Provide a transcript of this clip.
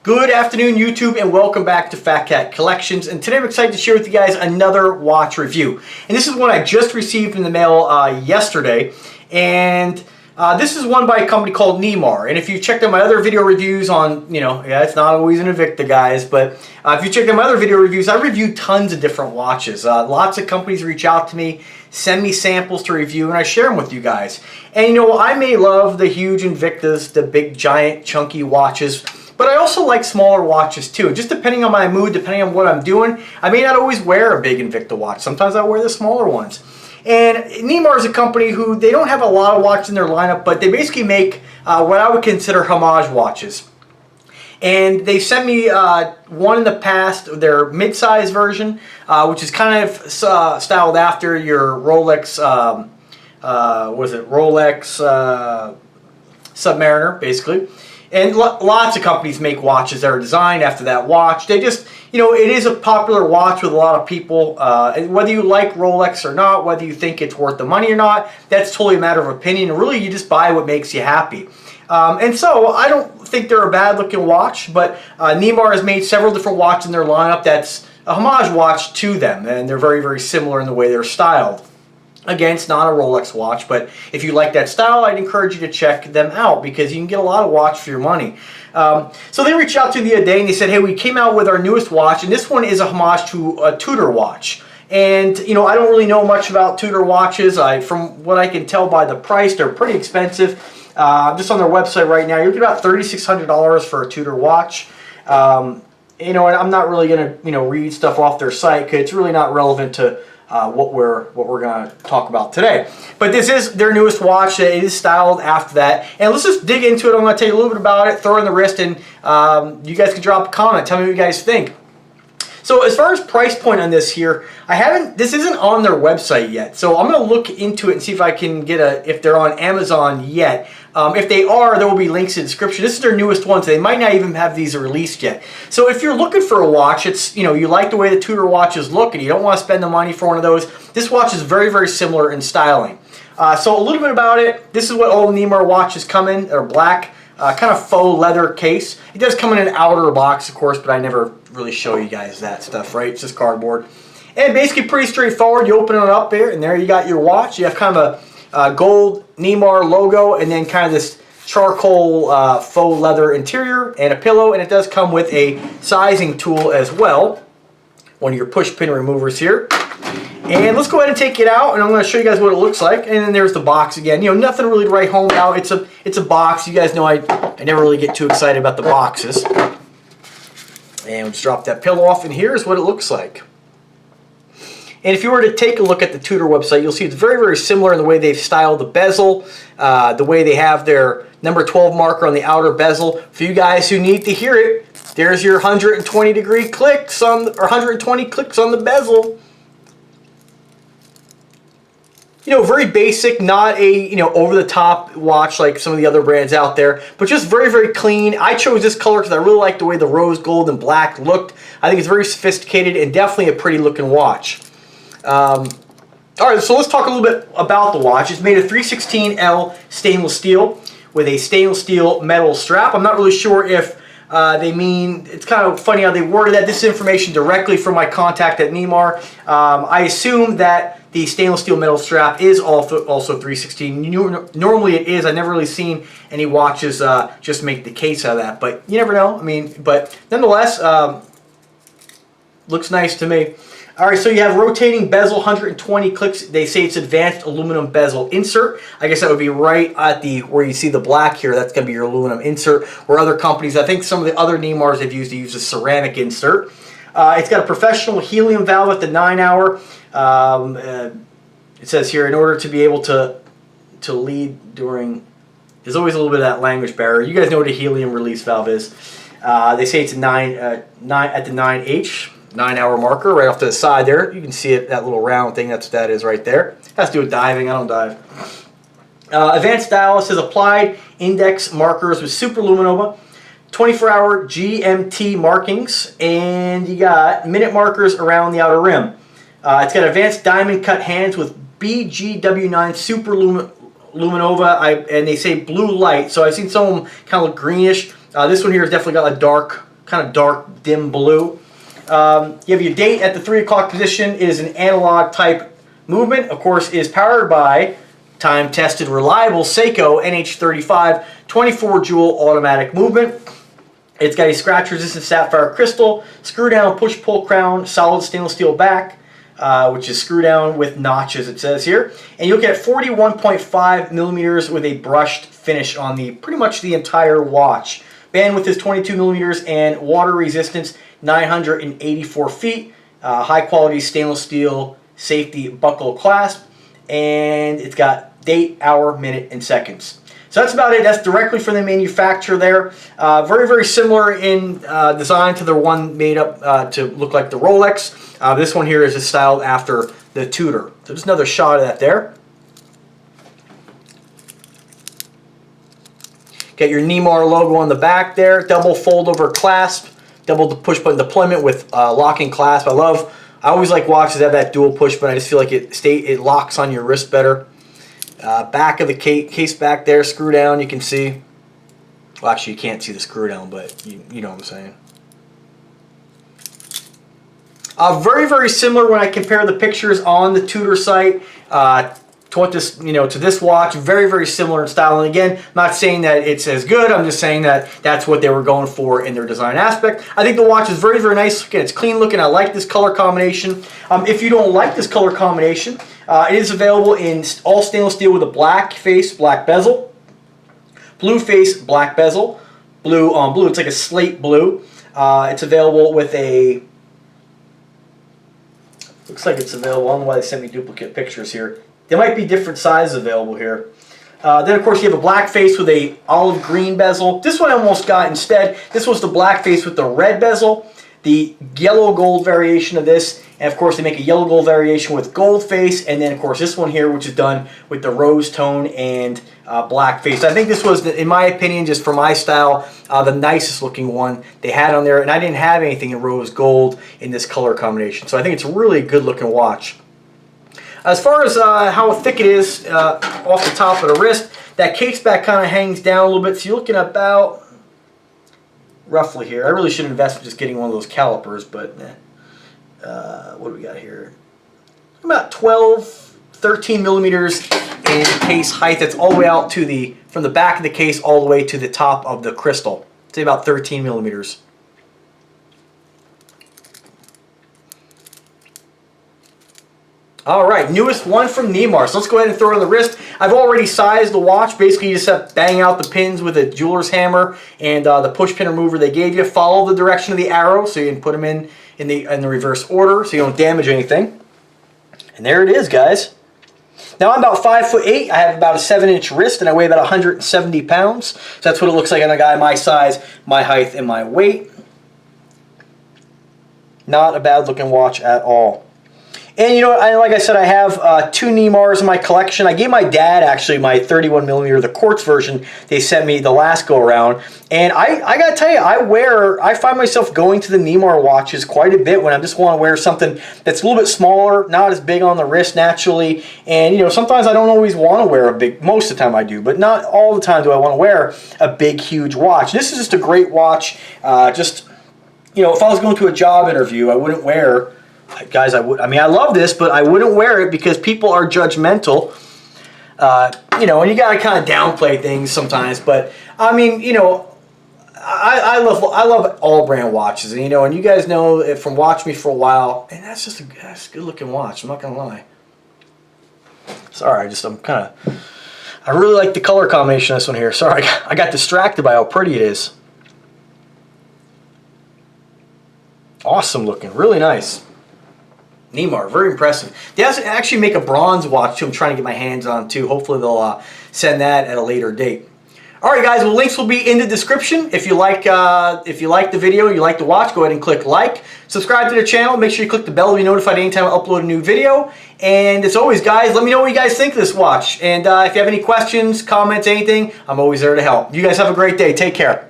Good afternoon, YouTube, and welcome back to Fat Cat Collections. And today I'm excited to share with you guys another watch review. And this is one I just received in the mail yesterday. And this is one by a company called Neymar. And if you checked out my other video reviews on, it's not always an Invicta, guys, but if you checked out my other video reviews, I reviewed tons of different watches. Lots of companies reach out to me, send me samples to review, and I share them with you guys. And I may love the huge Invictas, the big, giant, chunky watches, but I also like smaller watches too. Just depending on my mood, depending on what I'm doing, I may not always wear a big Invicta watch. Sometimes I wear the smaller ones. And Neymar is a company who, they don't have a lot of watches in their lineup, but they basically make what I would consider homage watches. And they sent me one in the past, their mid-size version, which is kind of styled after your Rolex, Rolex Submariner, basically. And lots of companies make watches that are designed after that watch. They just, it is a popular watch with a lot of people. And whether you like Rolex or not, whether you think it's worth the money or not, that's totally a matter of opinion. And really, you just buy what makes you happy. And so, I don't think they're a bad looking watch, but Neymar has made several different watches in their lineup that's a homage watch to them. And they're very, very similar in the way they're styled. Again, it's not a Rolex watch, but if you like that style, I'd encourage you to check them out because you can get a lot of watch for your money. So they reached out to me the other day and they said, hey, we came out with our newest watch, and this one is a homage to a Tudor watch. And, I don't really know much about Tudor watches. From what I can tell by the price, they're pretty expensive. Just on their website right now, you're looking at about $3,600 for a Tudor watch. And I'm not really going to, read stuff off their site because it's really not relevant to what we're going to talk about today. But this is their newest watch. It is styled after that. And let's just dig into it. I'm going to tell you a little bit about it, throw it in the wrist, and you guys can drop a comment. Tell me what you guys think. So as far as price point on this here, this isn't on their website yet. So I'm going to look into it and see if I can get if they're on Amazon yet. If they are, there will be links in the description. This is their newest one, so they might not even have these released yet. So if you're looking for a watch, it's, you like the way the Tudor watches look and you don't want to spend the money for one of those, this watch is very, very similar in styling. So a little bit about it. This is what all Neymar watches come in. They're black. Kind of faux leather case. It does come in an outer box, of course, but I never really show you guys that stuff, right? It's just cardboard. And basically pretty straightforward. You open it up there, and there you got your watch. You have kind of a gold Neymar logo, and then kind of this charcoal faux leather interior and a pillow, and it does come with a sizing tool as well. One of your push pin removers here. And let's go ahead and take it out, and I'm going to show you guys what it looks like. And then there's the box again. Nothing really to write home about. It's a box. You guys know I never really get too excited about the boxes. And we'll just drop that pillow off, and here's what it looks like. And if you were to take a look at the Tudor website, you'll see it's very, very similar in the way they've styled the bezel, the way they have their number 12 marker on the outer bezel. For you guys who need to hear it, there's your 120 clicks on, or 120 clicks on the bezel. Very basic, not a, over-the-top watch like some of the other brands out there, but just very, very clean. I chose this color because I really like the way the rose gold and black looked. I think it's very sophisticated and definitely a pretty looking watch. All right, so let's talk a little bit about the watch. It's made of 316L stainless steel with a stainless steel metal strap. I'm not really sure if they mean, it's kind of funny how they worded that. This is information directly from my contact at Neymar. I assume that the stainless steel metal strap is also 316. Normally it is. I've never really seen any watches just make the case out of that, but you never know. But nonetheless, looks nice to me. All right, so you have rotating bezel, 120 clicks. They say it's advanced aluminum bezel insert. I guess that would be right at where you see the black here. That's going to be your aluminum insert. Where other companies, I think some of the other Neymars they've used to use a ceramic insert. It's got a professional helium valve at the 9-hour. It says here, in order to be able to lead during, there's always a little bit of that language barrier. You guys know what a helium release valve is. They say it's a 9 at the 9H. 9-hour marker right off to the side there. You can see it, that little round thing. That's what that is right there. Has to do with diving. I don't dive. Advanced dial says applied index markers with super luminova, 24-hour GMT markings, and you got minute markers around the outer rim. It's got advanced diamond cut hands with BGW9 super luminova, and they say blue light. So I've seen some of them kind of look greenish. This one here has definitely got a dark kind of dark, dim blue. You have your date at the 3 o'clock position. It is an analog type movement. Of course, is powered by time-tested, reliable Seiko NH35 24 joule automatic movement. It's got a scratch-resistant sapphire crystal, screw-down push-pull crown, solid stainless steel back, which is screw-down with notches, it says here. And you look at 41.5 millimeters with a brushed finish on pretty much the entire watch. Bandwidth is 22 millimeters and water resistance 984 feet. High-quality stainless steel safety buckle clasp, and it's got date, hour, minute, and seconds. So that's about it. That's directly from the manufacturer there. Very, very similar in design to the one made up to look like the Rolex. This one here is just styled after the Tudor. So just another shot of that there. Got your Neymar logo on the back there. Double fold over clasp. Double push button deployment with locking clasp. I always like watches that have that dual push button. I just feel like it locks on your wrist better. Back of the case back there, screw down, you can see. Well, actually, you can't see the screw down, but you know what I'm saying. Very, very similar when I compare the pictures on the Tudor site to this watch. Very, very similar in style. And again, I'm not saying that it's as good. I'm just saying that that's what they were going for in their design aspect. I think the watch is very, very nice looking. It's clean looking. I like this color combination. If you don't like this color combination, it is available in all stainless steel with a black face, black bezel, blue face, black bezel, blue on blue. It's like a slate blue. It's available with a, looks like it's available. I don't know why they sent me duplicate pictures here. There might be different sizes available here. Then of course you have a black face with a olive green bezel. This one I almost got instead. This was the black face with the red bezel. The yellow gold variation of this, and of course they make a yellow gold variation with gold face, and then of course this one here, which is done with the rose tone and black face. I think this was, in my opinion, just for my style, the nicest looking one they had on there, and I didn't have anything in rose gold in this color combination, so I think it's a really good looking watch. As far as how thick it is off the top of the wrist, that case back kind of hangs down a little bit, so you're looking about roughly here. I really should invest in just getting one of those calipers, but what do we got here? About 12, 13 millimeters in case height. That's all the way out to from the back of the case all the way to the top of the crystal. Say about 13 millimeters. All right, newest one from Neymar. So let's go ahead and throw it on the wrist. I've already sized the watch. Basically, you just have to bang out the pins with a jeweler's hammer and the push pin remover they gave you. Follow the direction of the arrow so you can put them in the reverse order so you don't damage anything. And there it is, guys. Now I'm about 5'8". I have about a 7-inch wrist and I weigh about 170 pounds. So that's what it looks like on a guy my size, my height, and my weight. Not a bad looking watch at all. And you know, like I said, I have 2 Neymars in my collection. I gave my dad actually my 31mm, the quartz version they sent me the last go around. And I gotta tell you, I find myself going to the Neymar watches quite a bit when I just want to wear something that's a little bit smaller, not as big on the wrist naturally. And you know, sometimes I don't always want to wear a big, most of the time I do, but not all the time do I want to wear a big, huge watch. This is just a great watch. Just, you know, if I was going to a job interview, I wouldn't wear, guys, I mean, I love this, but I wouldn't wear it because people are judgmental. You know, and you gotta kind of downplay things sometimes. But I mean, you know, I love all brand watches, and you know, and you guys know it from watching me for a while, and that's just a good looking watch. I'm not gonna lie. Sorry, I really like the color combination of this one here. Sorry, I got distracted by how pretty it is. Awesome looking, really nice. Neymar, very impressive. They actually make a bronze watch too. I'm trying to get my hands on too. Hopefully they'll send that at a later date. All right, guys. Well, links will be in the description. If you like the video, you like the watch, go ahead and click like. Subscribe to the channel. Make sure you click the bell to be notified anytime I upload a new video. And as always, guys, let me know what you guys think of this watch. And if you have any questions, comments, anything, I'm always there to help. You guys have a great day. Take care.